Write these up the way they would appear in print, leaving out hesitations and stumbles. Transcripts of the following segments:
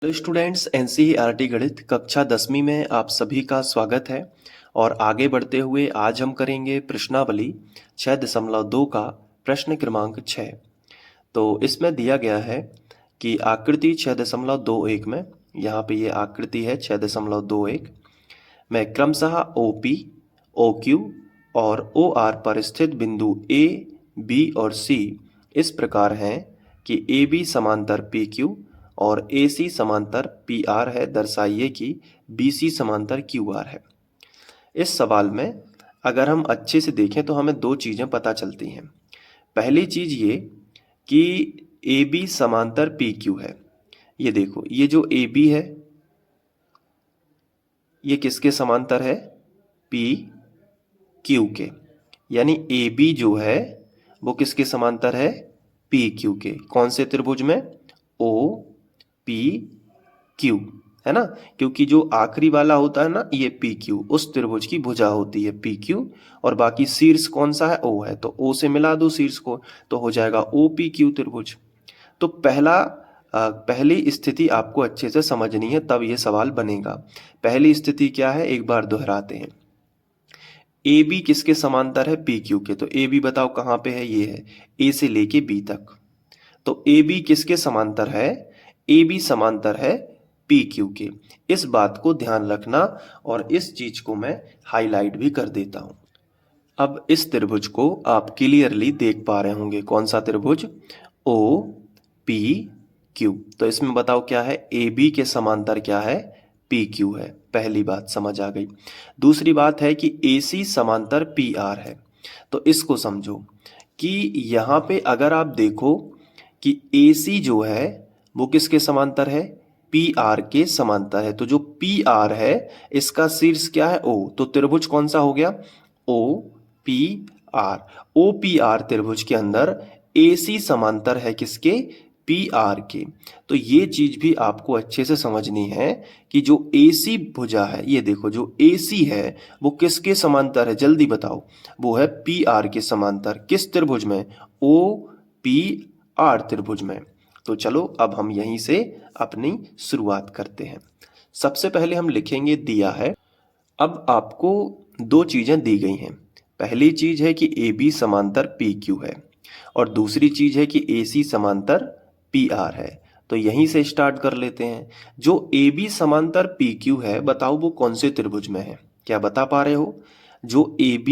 Hello students, NCERT गणित कक्षा 10वीं में आप सभी का स्वागत है। और आगे बढ़ते हुए आज हम करेंगे प्रश्नावली 6.2 का प्रश्न क्रमांक 6। तो इसमें दिया गया है कि आकृति 6.21 में, यहाँ पे ये आकृति है 6.21 में क्रमशः OP, OQ और OR पर स्थित बिंदु A, B और C इस प्रकार हैं कि AB समांतर PQ और AC समांतर PR है। दर्शाइए कि BC समांतर QR है। इस सवाल में अगर हम अच्छे से देखें तो हमें दो चीज़ें पता चलती हैं। पहली चीज़ ये कि AB समांतर PQ है। ये देखो, ये जो AB है ये किसके समांतर है? PQ के। यानी AB जो है वो किसके समांतर है? PQ के। कौन से त्रिभुज में? OPQ, है ना। क्योंकि जो आखिरी वाला होता है ना ये PQ, उस त्रिभुज की भुजा होती है PQ, और बाकी शीर्ष कौन सा है? O है। तो O से मिला दो शीर्ष को तो हो जाएगा OPQ त्रिभुज। तो पहली स्थिति आपको अच्छे से समझनी है, तब ये सवाल बनेगा। पहली स्थिति क्या है, एक बार दोहराते हैं। AB किसके समांतर है? PQ के। तो AB बताओ कहाँ पे है? ये है, A से लेके B तक। तो AB किसके समांतर है? AB समांतर है PQ के। इस बात को ध्यान रखना और इस चीज को मैं हाईलाइट भी कर देता हूं। अब इस त्रिभुज को आप क्लियरली देख पा रहे होंगे। कौन सा त्रिभुज? OPQ। तो इसमें बताओ क्या है? AB के समांतर क्या है? PQ है। पहली बात समझ आ गई। दूसरी बात है कि AC समांतर PR है। तो इसको समझो कि यहाँ पे अगर आप देखो कि AC जो है वो किसके समांतर है? PR के समांतर है। तो जो PR है इसका शीर्ष क्या है? O। तो त्रिभुज कौन सा हो गया? OPR। OPR त्रिभुज के अंदर AC समांतर है किसके? PR के। तो ये चीज भी आपको अच्छे से समझनी है कि जो AC भुजा है, ये देखो जो AC है वो किसके समांतर है? जल्दी बताओ। वो है PR के समांतर। किस त्रिभुज में? OPR त्रिभुज में। तो चलो अब हम यहीं से अपनी शुरुआत करते हैं। सबसे पहले हम लिखेंगे, दिया है। अब आपको दो चीजें दी गई हैं। पहली चीज है कि AB समांतर PQ है और दूसरी चीज है कि AC समांतर PR है। तो यहीं से स्टार्ट कर लेते हैं। जो AB समांतर PQ है, बताओ वो कौन से त्रिभुज में है? क्या बता पा रहे हो? जो AB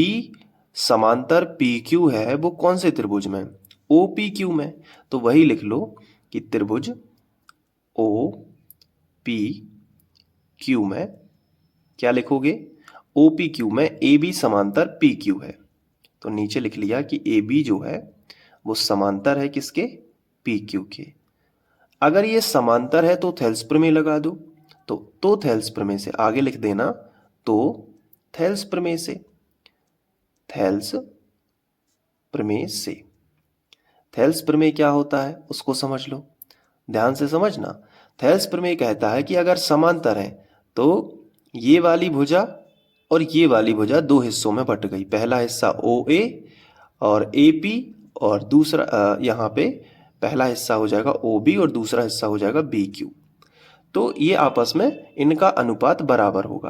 समांतर PQ है वो कौन से त्रिभुज में? OPQ में। तो वही लिख लो कि त्रिभुज OPQ में क्या लिखोगे? OPQ में AB समांतर PQ है। तो नीचे लिख लिया कि AB जो है वो समांतर है किसके? PQ के। अगर ये समांतर है तो थेल्स प्रमेय लगा दो। तो थेल्स प्रमेय से आगे लिख देना। तो थेल्स प्रमेय से, थेल्स प्रमेय से। थेल्स प्रमेय क्या होता है उसको समझ लो, ध्यान से समझना। थेल्स प्रमेय कहता है कि अगर समांतर है तो ये वाली भुजा और ये वाली भुजा दो हिस्सों में बट गई। पहला हिस्सा OA और AP, और दूसरा यहाँ पे पहला हिस्सा हो जाएगा OB और दूसरा हिस्सा हो जाएगा BQ। तो ये आपस में इनका अनुपात बराबर होगा।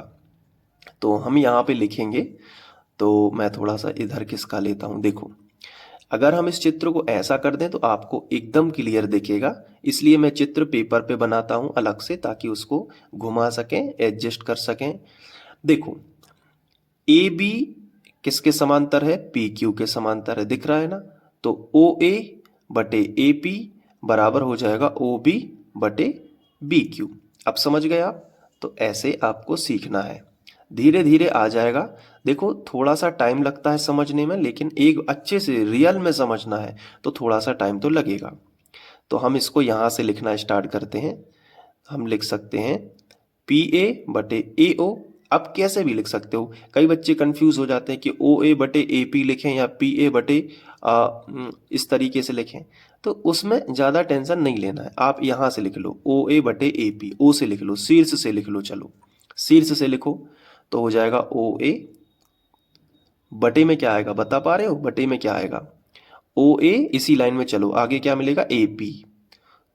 तो हम यहाँ पे लिखेंगे। तो मैं थोड़ा सा इधर खिसका लेता हूँ। देखो, अगर हम इस चित्र को ऐसा कर दें तो आपको एकदम क्लियर दिखेगा। इसलिए मैं चित्र पेपर पे बनाता हूं अलग से, ताकि उसको घुमा सकें, एडजस्ट कर सकें। देखो, AB किसके समांतर है? PQ के समांतर है। दिख रहा है ना। तो OA बटे AP बराबर हो जाएगा OB बटे BQ। अब समझ गए आप? तो ऐसे आपको सीखना है, धीरे धीरे आ जाएगा। देखो, थोड़ा सा टाइम लगता है समझने में, लेकिन एक अच्छे से रियल में समझना है तो थोड़ा सा टाइम तो लगेगा। तो हम इसको यहाँ से लिखना स्टार्ट करते हैं। हम लिख सकते हैं PA बटे AO। अब कैसे भी लिख सकते हो। कई बच्चे कंफ्यूज हो जाते हैं कि OA बटे AP लिखें या PA बटे इस तरीके से लिखें। तो उसमें ज़्यादा टेंशन नहीं लेना है। आप यहाँ से लिख लो OA बटे AP। O से लिख लो, शीर्ष से लिख लो। चलो शीर्ष से लिखो तो हो जाएगा OA बटे में क्या आएगा? बता पा रहे हो? बटे में क्या आएगा? OA। इसी लाइन में चलो, आगे क्या मिलेगा? AP।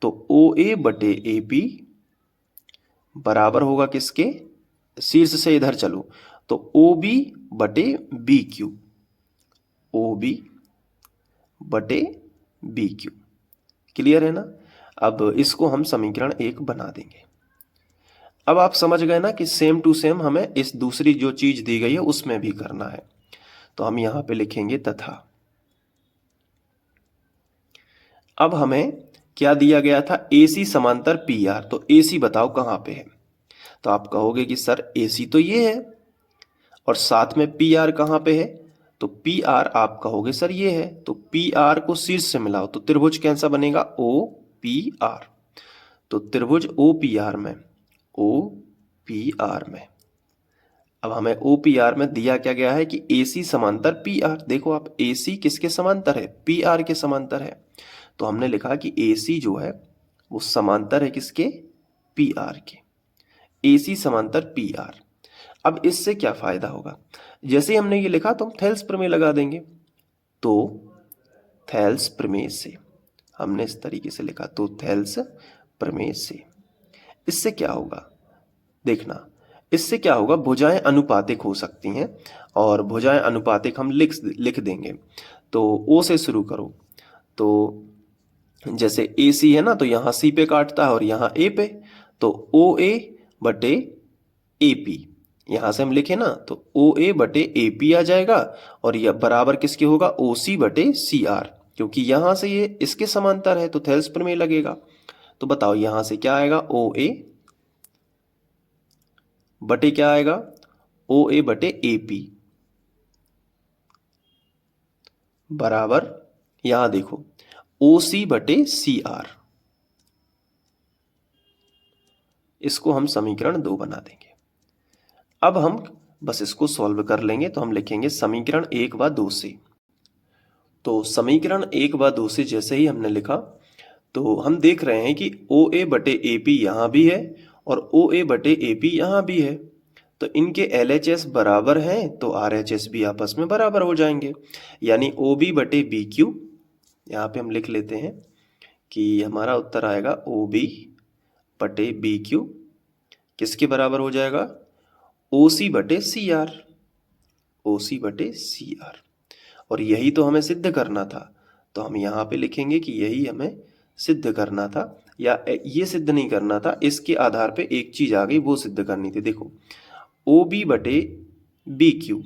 तो OA बटे AP बराबर होगा किसके, शीर्ष से इधर चलो तो ओ बी बटे बी क्यू, ओ बी बटे बी क्यू। क्लियर है ना। अब इसको हम समीकरण 1 बना देंगे। अब आप समझ गए ना कि सेम टू सेम हमें इस दूसरी जो चीज दी गई है उसमें भी करना है। तो हम यहां पे लिखेंगे तथा। अब हमें क्या दिया गया था, AC समांतर PR। तो AC बताओ कहां पे है। तो आप कहोगे कि सर AC तो ये है और साथ में PR कहां पे है। तो PR आप कहोगे सर ये है। तो PR को शीर्ष से मिलाओ तो त्रिभुज कैसा बनेगा, OPR। तो त्रिभुज OPR में अब हमें OPR में दिया क्या गया है कि AC समांतर PR। देखो आप AC किसके समांतर है, PR के समांतर है। तो हमने लिखा कि AC जो है वो समांतर है किसके, PR के। AC समांतर PR। अब इससे क्या फायदा होगा, जैसे ही हमने ये लिखा तो हम थेल्स प्रमेय लगा देंगे। तो थेल्स प्रमेय से हमने इस तरीके से लिखा, तो थेल्स प्रमेय से इससे क्या होगा, देखना इससे क्या होगा, भुजाएं अनुपातिक हो सकती हैं और भुजाएं अनुपातिक हम लिख देंगे। तो O से शुरू करो, तो जैसे AC है ना, तो यहाँ C पे काटता है और यहाँ A पे। तो OA बटे AP, यहां से हम लिखे ना तो OA बटे AP आ जाएगा और यह बराबर किसके होगा, OC बटे CR, क्योंकि यहां से ये इसके समांतर है तो थेल्स प्रमेय लगेगा। तो बताओ यहां से क्या आएगा, OA बटे क्या आएगा, OA बटे AP बराबर, यहां देखो OC बटे CR। इसको हम समीकरण 2 बना देंगे। अब हम बस इसको सॉल्व कर लेंगे। तो हम लिखेंगे समीकरण 1 व 2 से। तो समीकरण 1 व 2 से जैसे ही हमने लिखा तो हम देख रहे हैं कि OA बटे AP यहाँ भी है और OA बटे AP यहाँ भी है। तो इनके LHS बराबर हैं तो RHS भी आपस में बराबर हो जाएंगे। यानी OB बटे BQ, यहाँ पे हम लिख लेते हैं कि हमारा उत्तर आएगा OB बटे BQ किसके बराबर हो जाएगा, OC बटे CR, OC बटे CR। और यही तो हमें सिद्ध करना था। तो हम यहाँ पे लिखेंगे कि यही हमें सिद्ध करना था, या ये सिद्ध नहीं करना था, इसके आधार पे एक चीज आ गई वो सिद्ध करनी थी। देखो OB बटे BQ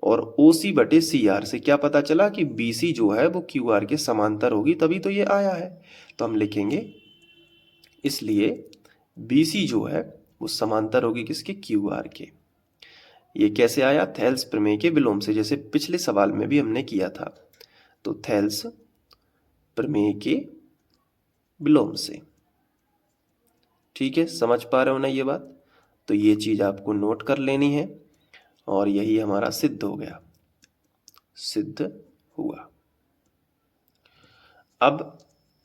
और OC बटे CR से क्या पता चला कि BC जो है वो QR के समांतर होगी, तभी तो ये आया है। तो हम लिखेंगे इसलिए BC जो है वो समांतर होगी किसके, QR के। ये कैसे आया, थेल्स प्रमेय के विलोम से, जैसे पिछले सवाल में भी हमने किया था। तो थेल्स प्रमेय के विलोम से। ठीक है, समझ पा रहे हो ना ये बात। तो ये चीज आपको नोट कर लेनी है और यही हमारा सिद्ध हो गया, सिद्ध हुआ। अब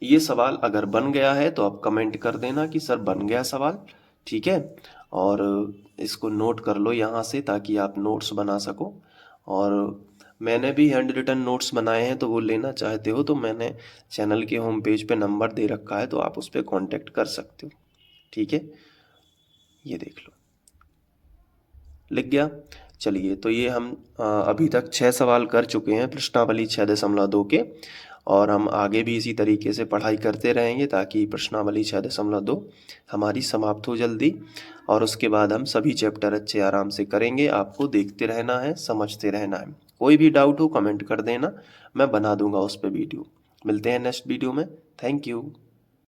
ये सवाल अगर बन गया है तो आप कमेंट कर देना कि सर बन गया सवाल। ठीक है, और इसको नोट कर लो यहाँ से ताकि आप नोट्स बना सको। और मैंने भी हैंड रिटन नोट्स बनाए हैं, तो वो लेना चाहते हो तो मैंने चैनल के होम पेज पे नंबर दे रखा है, तो आप उस पर कॉन्टेक्ट कर सकते हो। ठीक है, ये देख लो, लिख गया। चलिए, तो ये हम अभी तक 6 सवाल कर चुके हैं प्रश्नावली 6.2 के, और हम आगे भी इसी तरीके से पढ़ाई करते रहेंगे ताकि प्रश्नावली 6.2 हमारी समाप्त हो जल्दी। और उसके बाद हम सभी चैप्टर अच्छे आराम से करेंगे। आपको देखते रहना है, समझते रहना है। कोई भी डाउट हो कमेंट कर देना, मैं बना दूंगा उस पर वीडियो। मिलते हैं नेक्स्ट वीडियो में। Thank you.